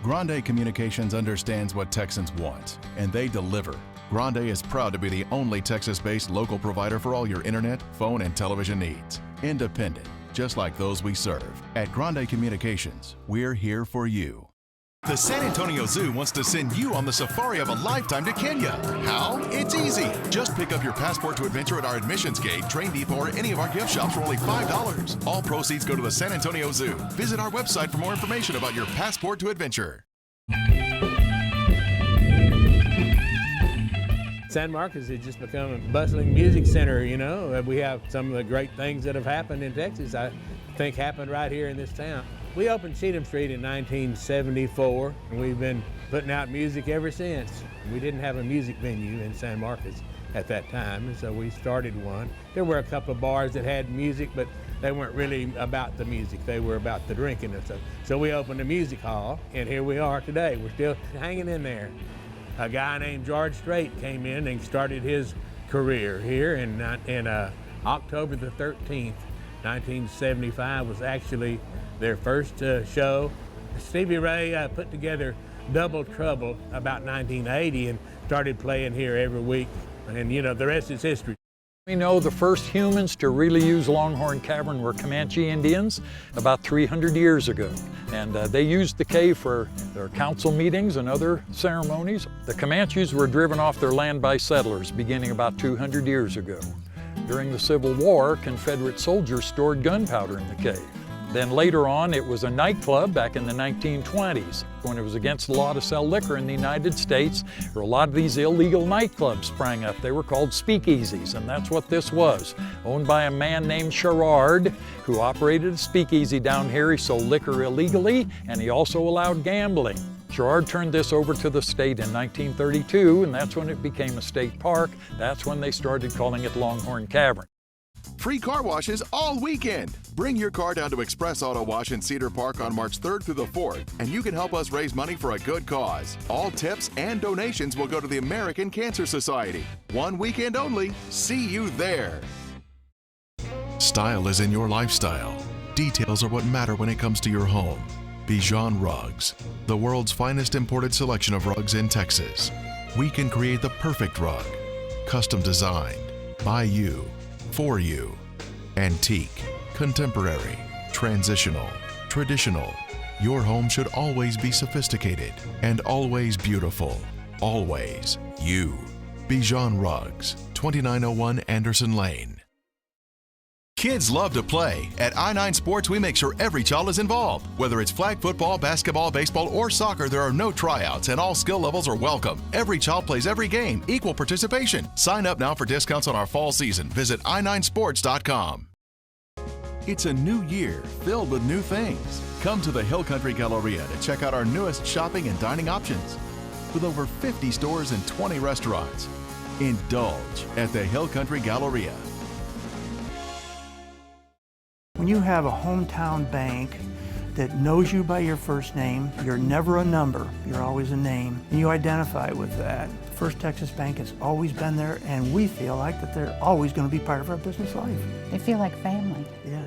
Grande Communications understands what Texans want, and they deliver. Grande is proud to be the only Texas-based local provider for all your internet, phone, and television needs. Independent, just like those we serve. At Grande Communications, we're here for you. The San Antonio Zoo wants to send you on the safari of a lifetime to Kenya. How? It's easy. Just pick up your passport to adventure at our admissions gate, train depot, or any of our gift shops for only $5. All proceeds go to the San Antonio Zoo. Visit our website for more information about your passport to adventure. San Marcos has just become a bustling music center, you know. We have some of the great things that have happened in Texas, I think happened right here in this town. We opened Cheatham Street in 1974, and we've been putting out music ever since. We didn't have a music venue in San Marcos at that time, and so we started one. There were a couple of bars that had music, but they weren't really about the music. They were about the drinking and stuff. So we opened a music hall, and here we are today. We're still hanging in there. A guy named George Strait came in and started his career here in October the 13th, 1975 was actually their first show. Stevie Ray put together Double Trouble about 1980 and started playing here every week. And you know, the rest is history. We know the first humans to really use Longhorn Cavern were Comanche Indians about 300 years ago. And they used the cave for their council meetings and other ceremonies. The Comanches were driven off their land by settlers beginning about 200 years ago. During the Civil War, Confederate soldiers stored gunpowder in the cave. Then later on, it was a nightclub back in the 1920s. When it was against the law to sell liquor in the United States, a lot of these illegal nightclubs sprang up. They were called speakeasies, and that's what this was. Owned by a man named Sherrard, who operated a speakeasy down here. He sold liquor illegally, and he also allowed gambling. Sherrard turned this over to the state in 1932, and that's when it became a state park. That's when they started calling it Longhorn Cavern. Free car washes all weekend. Bring your car down to Express Auto Wash in Cedar Park on March 3rd through the 4th, and you can help us raise money for a good cause. All tips and donations will go to the American Cancer Society. One weekend only. See you there. Style is in your lifestyle. Details are what matter when it comes to your home. Bijan Rugs, the world's finest imported selection of rugs in Texas. We can create the perfect rug. Custom designed by you. For you. Antique, contemporary, transitional, traditional. Your home should always be sophisticated and always beautiful. Always you. Bijan Rugs, 2901 Anderson Lane. Kids love to play. At I-9 Sports, we make sure every child is involved. Whether it's flag football, basketball, baseball, or soccer, there are no tryouts, and all skill levels are welcome. Every child plays every game, equal participation. Sign up now for discounts on our fall season. Visit i9sports.com. It's a new year filled with new things. Come to the Hill Country Galleria to check out our newest shopping and dining options. With over 50 stores and 20 restaurants, indulge at the Hill Country Galleria. When you have a hometown bank that knows you by your first name, you're never a number, you're always a name, and you identify with that. First Texas Bank has always been there, and we feel like that they're always going to be part of our business life. They feel like family. Yeah.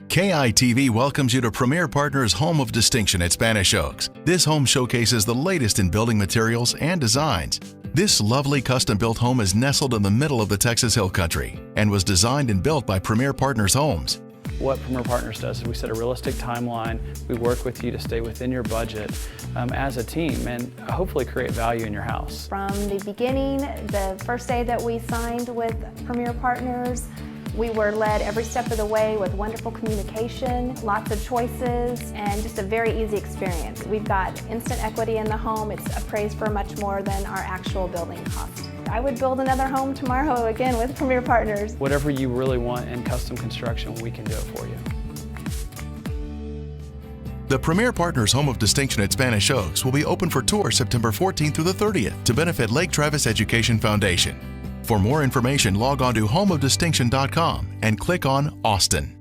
KITV welcomes you to Premier Partners' Home of Distinction at Spanish Oaks. This home showcases the latest in building materials and designs. This lovely custom-built home is nestled in the middle of the Texas Hill Country and was designed and built by Premier Partners Homes. What Premier Partners does is we set a realistic timeline. We work with you to stay within your budget as a team and hopefully create value in your house. From the beginning, the first day that we signed with Premier Partners, we were led every step of the way with wonderful communication, lots of choices, and just a very easy experience. We've got instant equity in the home. It's appraised for much more than our actual building cost. I would build another home tomorrow again with Premier Partners. Whatever you really want in custom construction, we can do it for you. The Premier Partners Home of Distinction at Spanish Oaks will be open for tours September 14th through the 30th to benefit Lake Travis Education Foundation. For more information, log on to homeofdistinction.com and click on Austin.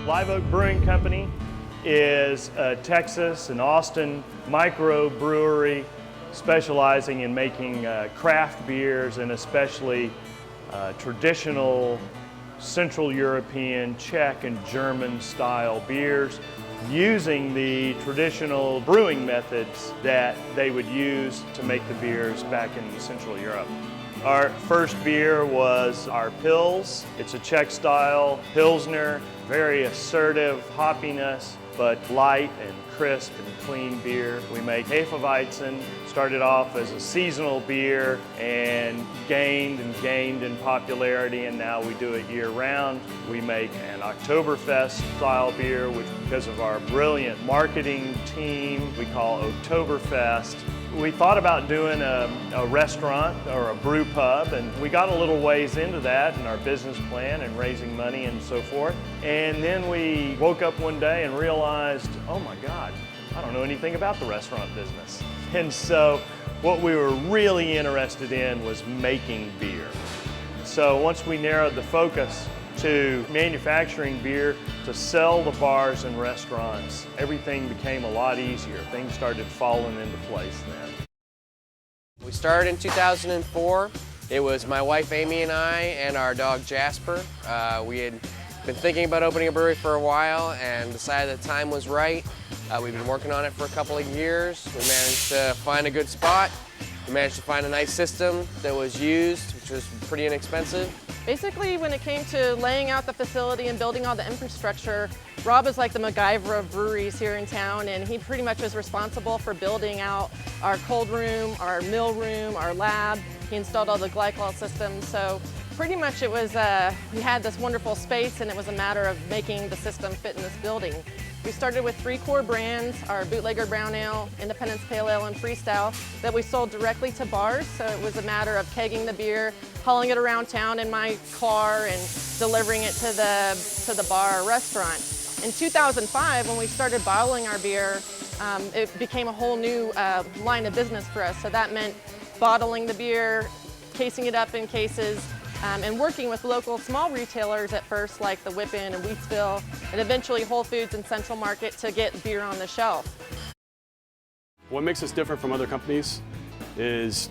Live Oak Brewing Company is a Texas and Austin microbrewery specializing in making craft beers and especially traditional Central European, Czech, and German style beers using the traditional brewing methods that they would use to make the beers back in Central Europe. Our first beer was our Pils. It's a Czech style Pilsner, very assertive hoppiness, but light and crisp and clean beer. We make Hefeweizen, started off as a seasonal beer and gained in popularity, and now we do it year round. We make an Oktoberfest style beer, which because of our brilliant marketing team, we call Oktoberfest. We thought about doing a restaurant or a brew pub, and we got a little ways into that in our business plan and raising money and so forth. And then we woke up one day and realized, oh my God, I don't know anything about the restaurant business. And so what we were really interested in was making beer. So once we narrowed the focus to manufacturing beer to sell the bars and restaurants, everything became a lot easier. Things started falling into place then. We started in 2004. It was my wife Amy and I and our dog Jasper. We had been thinking about opening a brewery for a while and decided the time was right. We've been working on it for a couple of years. We managed to find a good spot. We managed to find a nice system that was used, which was pretty inexpensive. Basically, when it came to laying out the facility and building all the infrastructure, Rob is like the MacGyver of breweries here in town, and he pretty much was responsible for building out our cold room, our mill room, our lab. He installed all the glycol systems, so pretty much it was, we had this wonderful space, and it was a matter of making the system fit in this building. We started with 3 core brands, our Bootlegger Brown Ale, Independence Pale Ale, and Freestyle, that we sold directly to bars. So it was a matter of kegging the beer, hauling it around town in my car, and delivering it to the bar or restaurant. In 2005, when we started bottling our beer, it became a whole new line of business for us. So that meant bottling the beer, casing it up in cases, and working with local small retailers at first, like the Whip-In and Wheatsville, and eventually Whole Foods and Central Market to get beer on the shelf. What makes us different from other companies is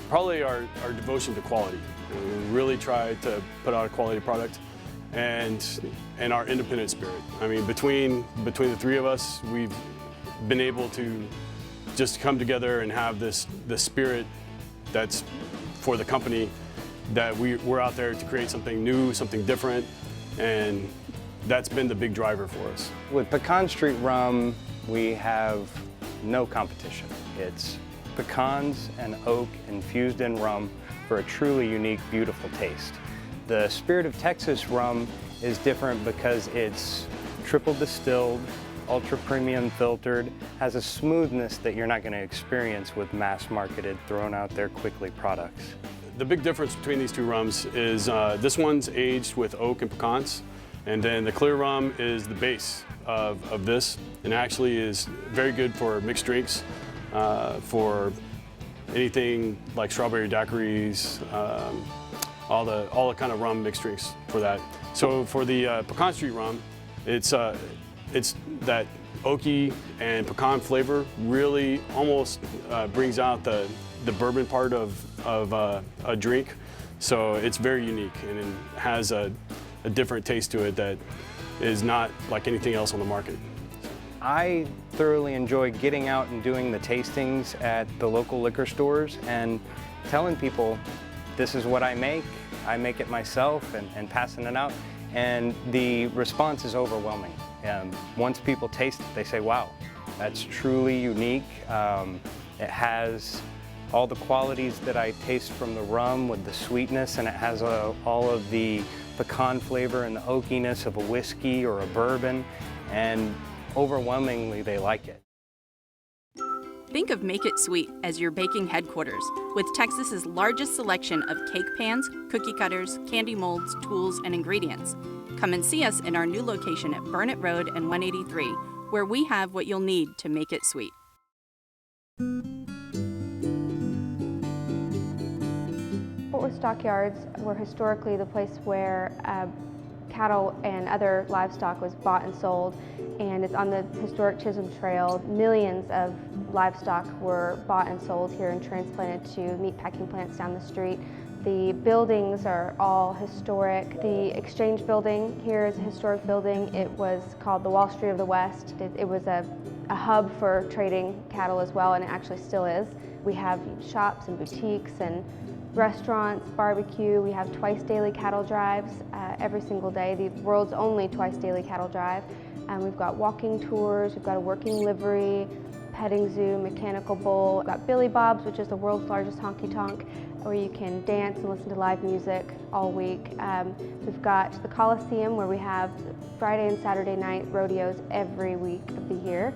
probably our devotion to quality. We really try to put out a quality product and our independent spirit. I mean, between the 3 of us, we've been able to just come together and have this spirit that's for the company, that we're out there to create something new, something different, and that's been the big driver for us. With Pecan Street Rum, we have no competition. It's pecans and oak infused in rum for a truly unique, beautiful taste. The Spirit of Texas rum is different because it's triple distilled, ultra premium filtered, has a smoothness that you're not going to experience with mass marketed, thrown out there quickly products. The big difference between these 2 rums is this one's aged with oak and pecans, and then the clear rum is the base of this, and actually is very good for mixed drinks, for anything like strawberry daiquiris, all the kind of rum mixed drinks for that. So for the Pecan Street rum, it's that oaky and pecan flavor really almost brings out the bourbon part of a drink. So it's very unique, and it has a different taste to it that is not like anything else on the market. I thoroughly enjoy getting out and doing the tastings at the local liquor stores and telling people, this is what I make it myself, and passing it out. And the response is overwhelming. Once people taste it, they say, wow, that's truly unique. It has all the qualities that I taste from the rum with the sweetness, and it has all of the pecan flavor and the oakiness of a whiskey or a bourbon, and overwhelmingly they like it. Think of Make It Sweet as your baking headquarters, with Texas's largest selection of cake pans, cookie cutters, candy molds, tools, and ingredients. Come and see us in our new location at Burnett Road and 183, where we have what you'll need to make it sweet. Fort Worth stockyards were historically the place where cattle and other livestock was bought and sold, and it's on the historic Chisholm Trail. Millions of livestock were bought and sold here and transplanted to meat packing plants down the street. The buildings are all historic. The Exchange building here is a historic building. It was called the Wall Street of the West. It was a hub for trading cattle as well, and it actually still is. We have shops and boutiques and restaurants, barbecue. We have twice daily cattle drives every single day, the world's only twice daily cattle drive. We've got walking tours, we've got a working livery, petting zoo, mechanical bull. We've got Billy Bob's, which is the world's largest honky-tonk, where you can dance and listen to live music all week. We've got the Coliseum, where we have Friday and Saturday night rodeos every week of the year.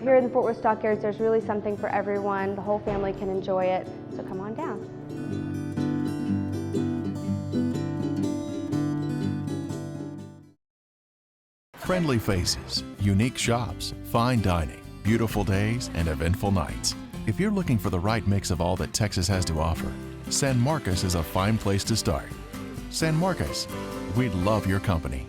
Here in the Fort Worth Stockyards, there's really something for everyone. The whole family can enjoy it, so come on down. Friendly faces, unique shops, fine dining, beautiful days, and eventful nights. If you're looking for the right mix of all that Texas has to offer, San Marcos is a fine place to start. San Marcos, we'd love your company.